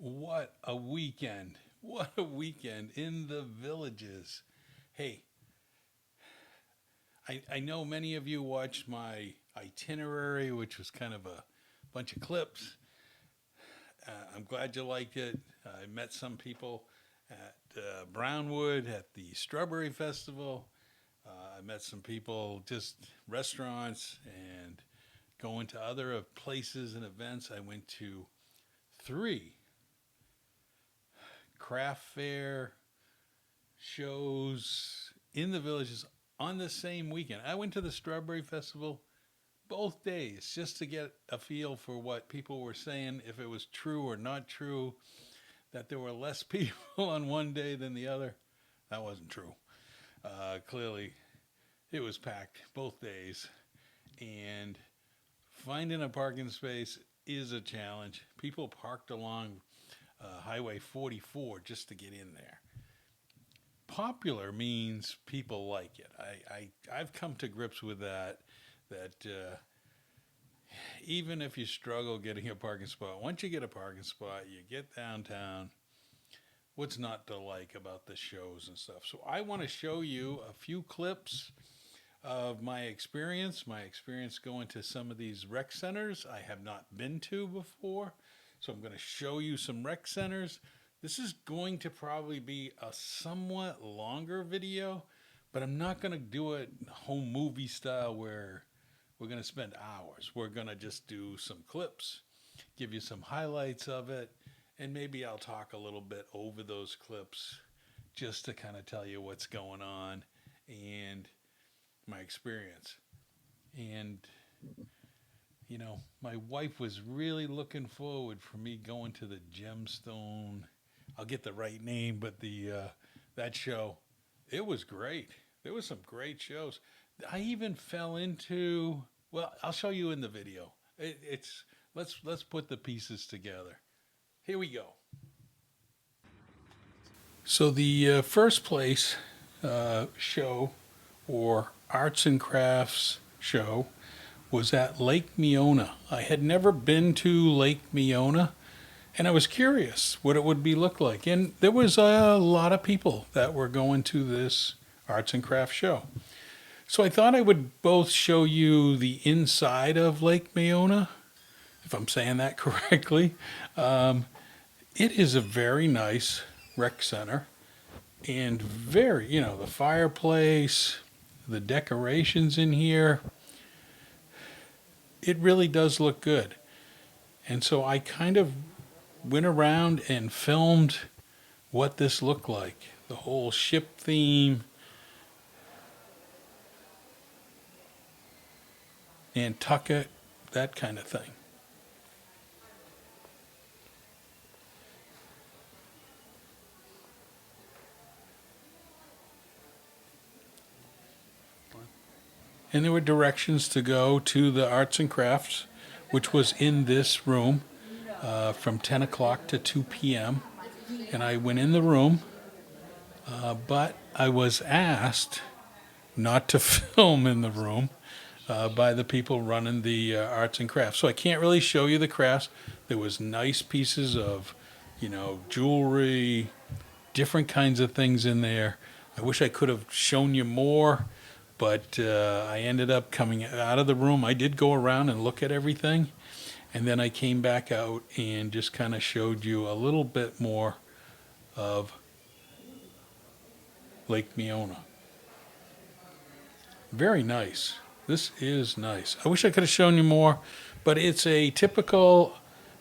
What a weekend. What a weekend in the villages. Hey, I know many of you watched my itinerary, which was kind of a bunch of clips. I'm glad you liked it. I met some people at Brownwood at the Strawberry Festival. I met some people just restaurants and going to other places and events. I went to three craft fair shows in the villages on the same weekend. I went to the Strawberry Festival both days just to get a feel for what people were saying, if it was true or not true, that there were less people on one day than the other. That wasn't true. Clearly, it was packed both days, and finding a parking space is a challenge. People parked along Highway 44 just to get in there. Popular means people like it. I've come to grips with that. Even if you struggle getting a parking spot, once you get a parking spot, you get downtown. What's not to like about the shows and stuff? So I want to show you a few clips of my experience going to some of these rec centers I have not been to before. So I'm going to show you some rec centers. This is going to probably be a somewhat longer video, but I'm not going to do it home movie style where we're going to spend hours. We're going to just do some clips, give you some highlights of it, and maybe I'll talk a little bit over those clips just to kind of tell you what's going on and my experience. And my wife was really looking forward for me going to the Gemstone. I'll get the right name, but the that show, it was great. There was some great shows. I even fell into. Well, I'll show you in the video. It's let's put the pieces together. Here we go. So the first place show or arts and crafts show was at Lake Miona. I had never been to Lake Miona, and I was curious what it would be look like. And there was a lot of people that were going to this arts and crafts show. So I thought I would both show you the inside of Lake Miona, if I'm saying that correctly. It is a very nice rec center and very, the fireplace, the decorations in here. It really does look good. And so I kind of went around and filmed what this looked like. The whole ship theme, Nantucket, that kind of thing. And there were directions to go to the arts and crafts, which was in this room from 10 o'clock to 2 p.m. And I went in the room, but I was asked not to film in the room by the people running the arts and crafts. So I can't really show you the crafts. There was nice pieces of, jewelry, different kinds of things in there. I wish I could have shown you more, but I ended up coming out of the room. I did go around and look at everything, and then I came back out and just kind of showed you a little bit more of Lake Miona. Very nice. This is nice. I wish I could have shown you more, but it's a typical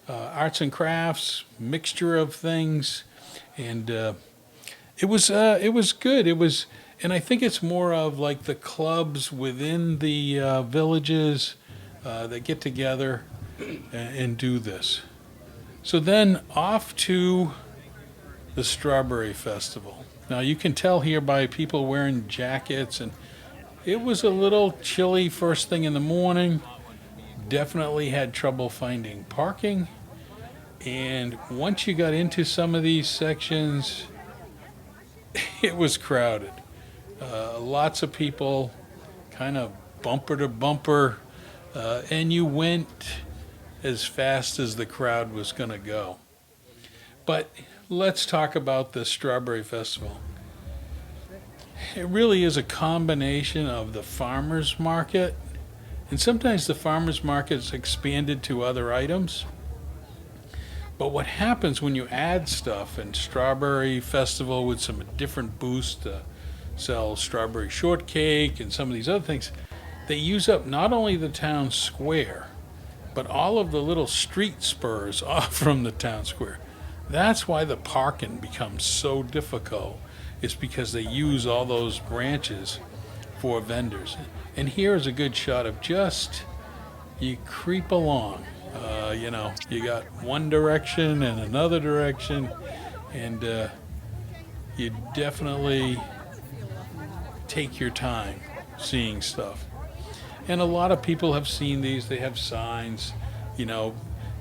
arts and crafts mixture of things, and it was good. And I think it's more of like the clubs within the villages that get together and do this. So then off to the Strawberry Festival. Now you can tell here by people wearing jackets, and it was a little chilly first thing in the morning. Definitely had trouble finding parking. And once you got into some of these sections, it was crowded. Lots of people, kind of bumper to bumper, and you went as fast as the crowd was going to go. But let's talk about the Strawberry Festival. It really is a combination of the farmers market, and sometimes the farmers market's expanded to other items. But what happens when you add stuff, and Strawberry Festival with some different boosts to sell strawberry shortcake and some of these other things, they use up not only the town square, but all of the little street spurs off from the town square. That's why the parking becomes so difficult. It's because they use all those branches for vendors. And here is a good shot of just, you creep along. You got one direction and another direction, and you definitely take your time seeing stuff. And a lot of people have seen these. They have signs.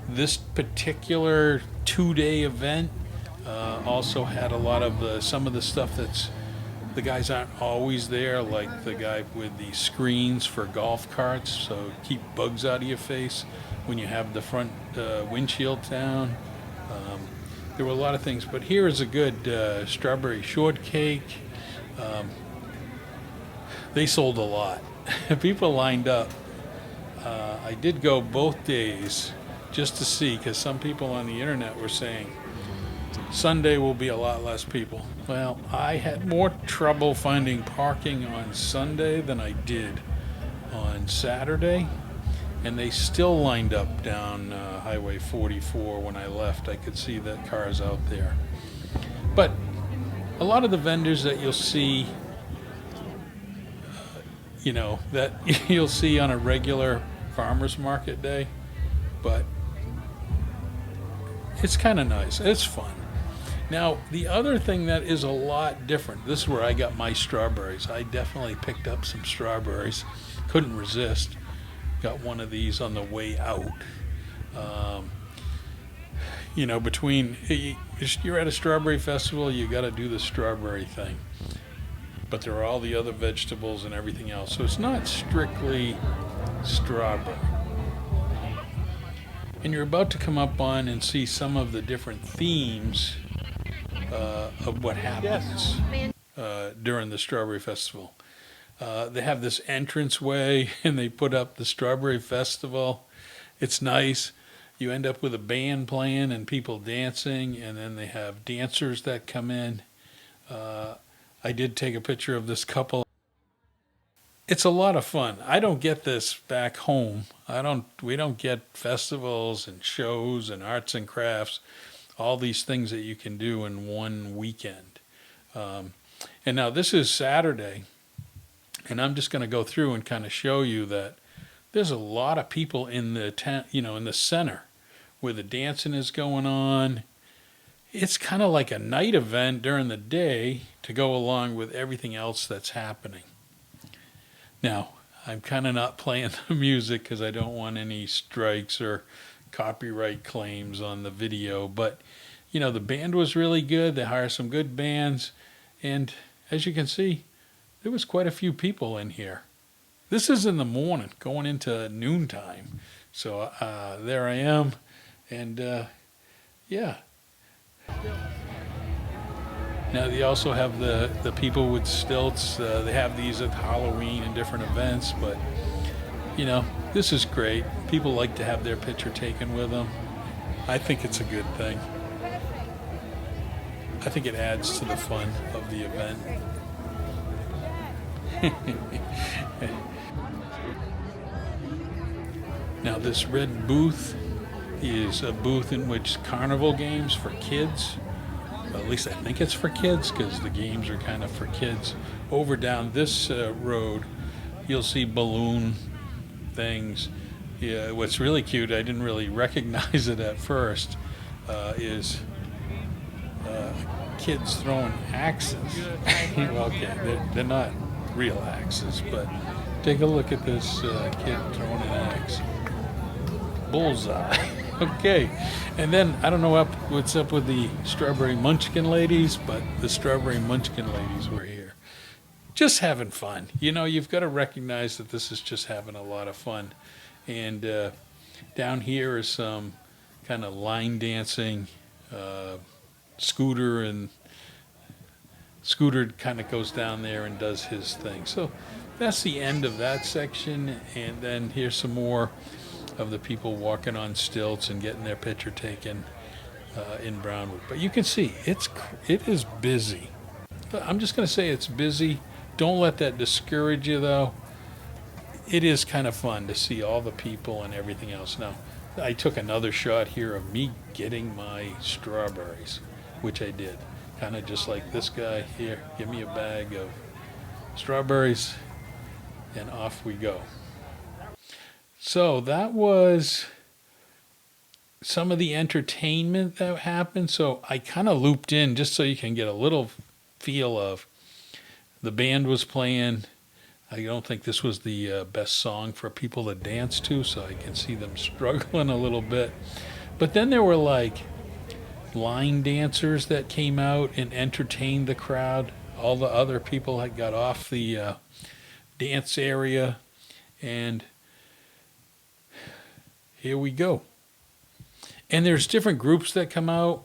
This particular 2-day event also had a lot of some of the stuff that's, the guys aren't always there, like the guy with the screens for golf carts, so keep bugs out of your face when you have the front windshield down. There were a lot of things, but here is a good strawberry shortcake. They sold a lot. People lined up. I did go both days just to see, because some people on the internet were saying Sunday will be a lot less people. Well, I had more trouble finding parking on Sunday than I did on Saturday, and they still lined up down Highway 44 when I left. I could see the cars out there. But a lot of the vendors that you'll see, that you'll see on a regular farmer's market day, but it's kind of nice. It's fun. Now, the other thing that is a lot different, this is where I got my strawberries. I definitely picked up some strawberries. Couldn't resist. Got one of these on the way out. Between, you're at a strawberry festival, you got to do the strawberry thing. But there are all the other vegetables and everything else. So it's not strictly strawberry. And you're about to come up on and see some of the different themes of what happens during the Strawberry Festival. They have this entranceway, and they put up the Strawberry Festival. It's nice. You end up with a band playing and people dancing, and then they have dancers that come in. I did take a picture of this couple. It's a lot of fun. I don't get this back home. We don't get festivals and shows and arts and crafts, all these things that you can do in one weekend. And now this is Saturday, and I'm just going to go through and kind of show you that there's a lot of people in the in the center where the dancing is going on. It's kind of like a night event during the day to go along with everything else that's happening. Now, I'm kind of not playing the music because I don't want any strikes or copyright claims on the video, but the band was really good. They hired some good bands, and as you can see, there was quite a few people in here. This is in the morning, going into noontime. So there I am, and yeah. Now they also have the people with stilts. They have these at Halloween and different events, but this is great. People like to have their picture taken with them. I think it's a good thing. I think it adds to the fun of the event. Now this red booth is a booth in which carnival games for kids. At least I think it's for kids, because the games are kind of for kids. Over down this road, you'll see balloon things. Yeah, what's really cute, I didn't really recognize it at first, is kids throwing axes. Well, okay, they're not real axes, but take a look at this kid throwing an axe. Bullseye. Okay, and then I don't know what's up with the Strawberry Munchkin ladies, but the Strawberry Munchkin ladies were here. Just having fun. You've got to recognize that this is just having a lot of fun. And down here is some kind of line dancing, Scooter, and Scooter kind of goes down there and does his thing. So that's the end of that section. And then here's some more of the people walking on stilts and getting their picture taken in Brownwood. But you can see it is busy. I'm just going to say it's busy. Don't let that discourage you, though. It is kind of fun to see all the people and everything else. Now, I took another shot here of me getting my strawberries, which I did. Kind of just like this guy here. Give me a bag of strawberries, and off we go. So that was some of the entertainment that happened. So I kind of looped in just so you can get a little feel of the band was playing. I don't think this was the best song for people to dance to, so I can see them struggling a little bit. But then there were like line dancers that came out and entertained the crowd. All the other people had got off the dance area, and here we go. And there's different groups that come out.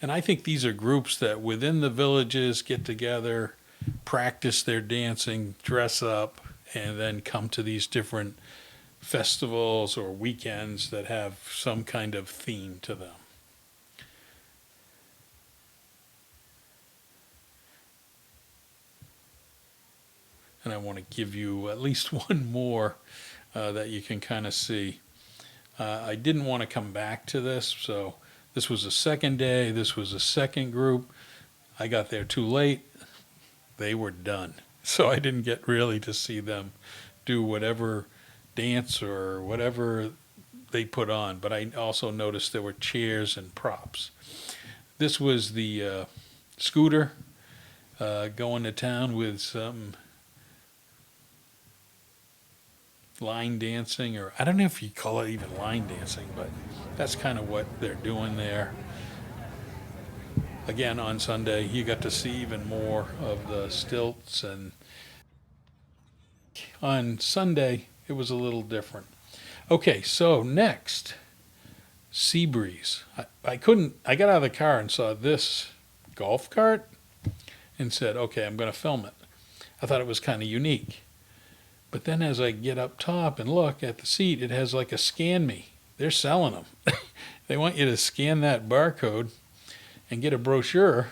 And I think these are groups that within the villages get together, practice their dancing, dress up, and then come to these different festivals or weekends that have some kind of theme to them. And I want to give you at least one more that you can kind of see. I didn't want to come back to this, so this was the second day. This was the second group. I got there too late. They were done. So I didn't get really to see them do whatever dance or whatever they put on. But I also noticed there were chairs and props. This was the Scooter going to town with some line dancing, or I don't know if you call it even line dancing, but that's kind of what they're doing there. Again, on Sunday, you got to see even more of the stilts, and on Sunday, it was a little different. Okay, so next, Sea Breeze. I got out of the car and saw this golf cart and said, okay, I'm going to film it. I thought it was kind of unique. But then as I get up top and look at the seat, it has like a scan me. They're selling them. They want you to scan that barcode and get a brochure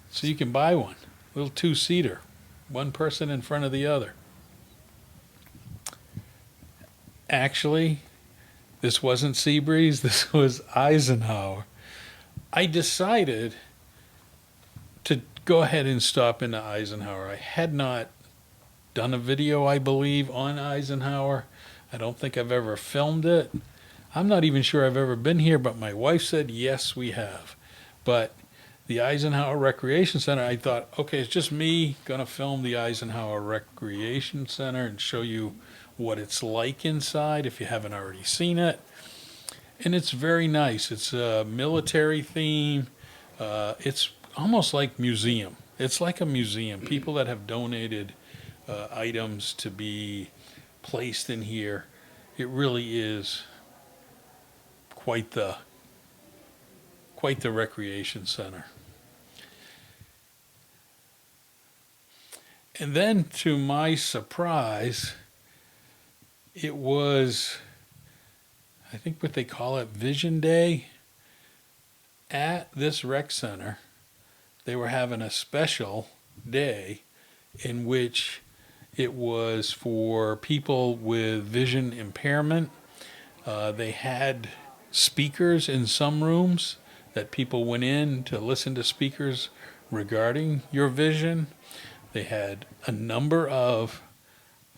so you can buy one. Little two-seater, one person in front of the other. Actually, this wasn't Sea Breeze, this was Eisenhower. I decided to go ahead and stop into Eisenhower. I had not done a video, I believe, on Eisenhower. I don't think I've ever filmed it. I'm not even sure I've ever been here, but my wife said, yes, we have. But the Eisenhower Recreation Center, I thought, okay, it's just me going to film the Eisenhower Recreation Center and show you what it's like inside if you haven't already seen it. And it's very nice. It's a military theme. It's almost like museum. It's like a museum. People that have donated items to be placed in here. It really is quite the recreation center. And then to my surprise, it was, I think what they call it, Vision Day at this rec center. They were having a special day in which it was for people with vision impairment. They had speakers in some rooms that people went in to listen to speakers regarding your vision. They had a number of,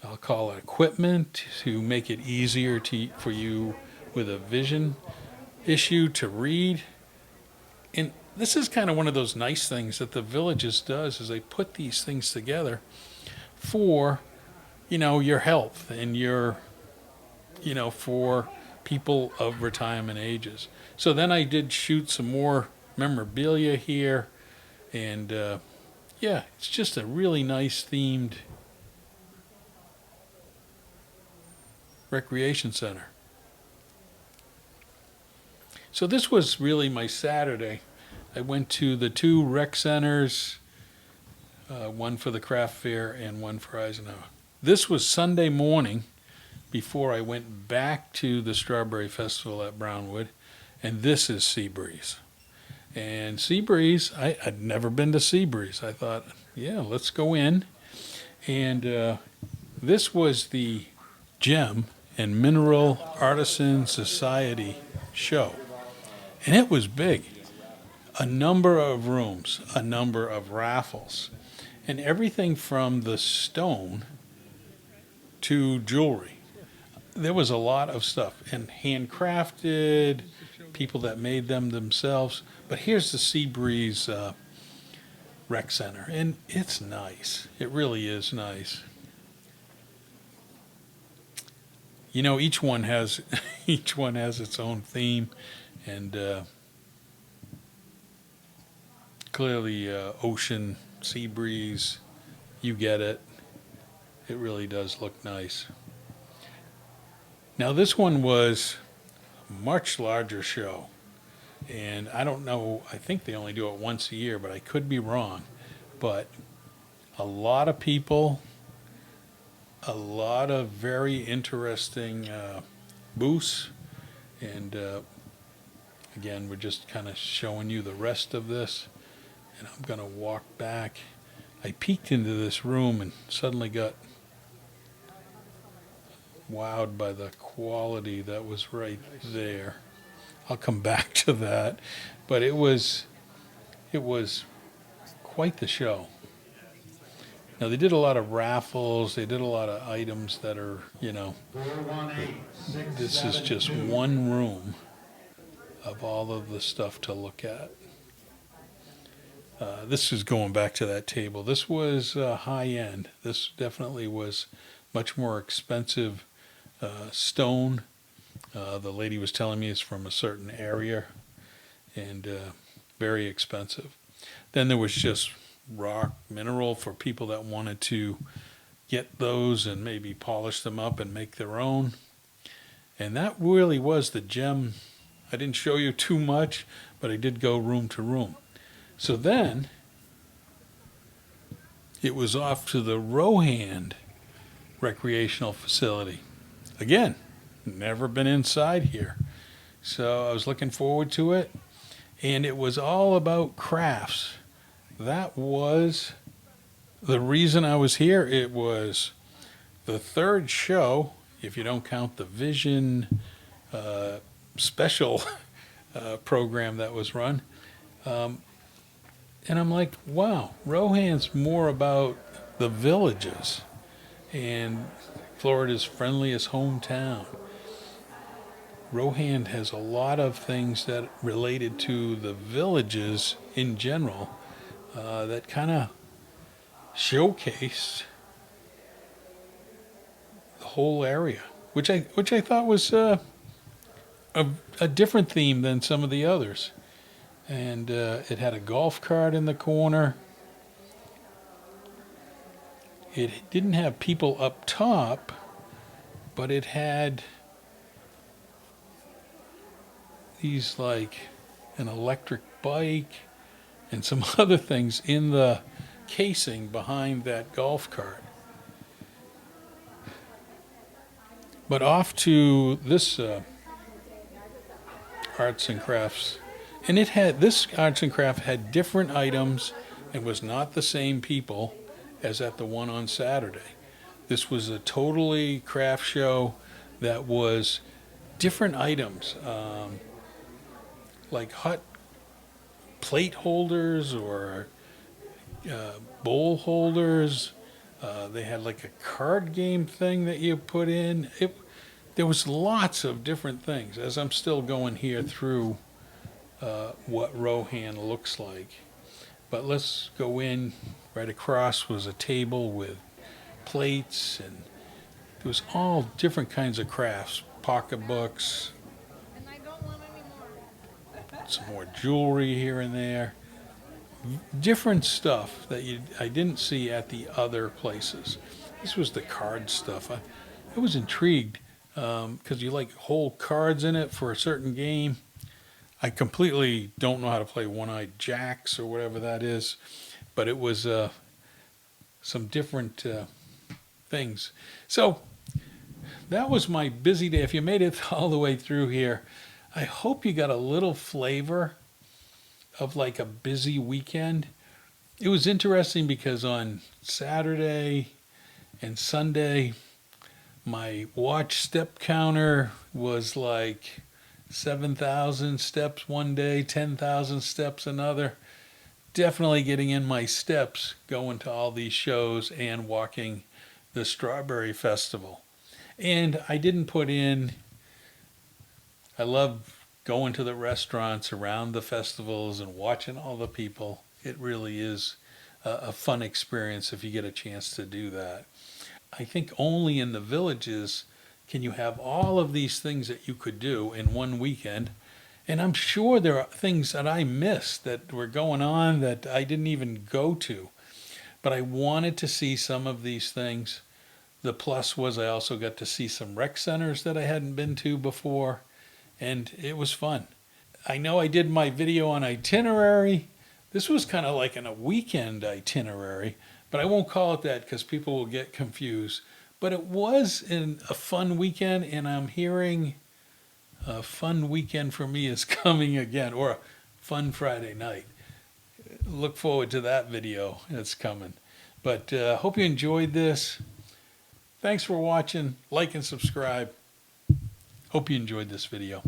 I'll call it, equipment to make it easier for you with a vision issue to read. And this is kind of one of those nice things that the Villages does, is they put these things together for, your health and for people of retirement ages. So then I did shoot some more memorabilia here, and it's just a really nice themed recreation center. So this was really my Saturday. I went to the two rec centers, one for the craft fair and one for Eisenhower. This was Sunday morning before I went back to the Strawberry Festival at Brownwood, and this is Seabreeze. And Seabreeze, I'd never been to Seabreeze. I thought, yeah, let's go in. And this was the Gem and Mineral Artisan Society show. And it was big. A number of rooms, a number of raffles, and everything from the stone to jewelry. There was a lot of stuff, and handcrafted, people that made them themselves. But here's the Seabreeze Rec Center, and it's nice. It really is nice. You know, each one has each one has its own theme, and clearly ocean, sea breeze, you get it. It really does look nice. Now this one was a much larger show, and I don't know, I think they only do it once a year, but I could be wrong. But a lot of people, a lot of very interesting booths, and again, we're just kind of showing you the rest of this, and I'm going to walk back. I peeked into this room and suddenly got wowed by the quality that was right there. I'll come back to that, but it was quite the show. Now they did a lot of raffles, they did a lot of items that are, you know, this is just one room of all of the stuff to look at. This is going back to that table. This was high end. This definitely was much more expensive stone. The lady was telling me it's from a certain area, and very expensive. Then there was just rock mineral for people that wanted to get those and maybe polish them up and make their own. And that really was the Gem. I didn't show you too much, but I did go room to room. So then it was off to the Rohan recreational facility. Again, never been inside here. So I was looking forward to it, and it was all about crafts. That was the reason I was here. It was the third show, if you don't count the Vision special program that was run. And I'm like, wow, Rohan's more about the villages and Florida's friendliest hometown. Rohan has a lot of things that related to the villages in general that kind of showcased the whole area, which I thought was a different theme than some of the others. And it had a golf cart in the corner. It didn't have people up top, but it had these like an electric bike and some other things in the casing behind that golf cart. But off to this arts and crafts. And this arts and craft had different items and was not the same people as at the one on Saturday. This was a totally craft show that was different items, like hot plate holders or bowl holders. They had like a card game thing that you put in. There was lots of different things. As I'm still going here through what Rohan looks like. But let's go in. Right across was a table with plates, and it was all different kinds of crafts, pocketbooks, some more jewelry here and there, different stuff that I didn't see at the other places. This was the card stuff. I was intrigued because you like whole cards in it for a certain game. I completely don't know how to play one-eyed jacks or whatever that is, but it was some different things. So that was my busy day. If you made it all the way through here, I hope you got a little flavor of like a busy weekend. It was interesting because on Saturday and Sunday, my watch step counter was like 7,000 steps one day, 10,000 steps another. Definitely getting in my steps going to all these shows and walking the Strawberry Festival. And I didn't put in, I love going to the restaurants around the festivals and watching all the people. It really is a fun experience if you get a chance to do that. I think only in the villages can you have all of these things that you could do in one weekend. And I'm sure there are things that I missed that were going on that I didn't even go to. But I wanted to see some of these things. The plus was I also got to see some rec centers that I hadn't been to before, and it was fun. I know I did my video on itinerary. This was kind of like a weekend itinerary, but I won't call it that because people will get confused. But it was a fun weekend, and I'm hearing a fun weekend for me is coming again, or a fun Friday night. Look forward to that video. It's coming. But hope you enjoyed this. Thanks for watching. Like and subscribe. Hope you enjoyed this video.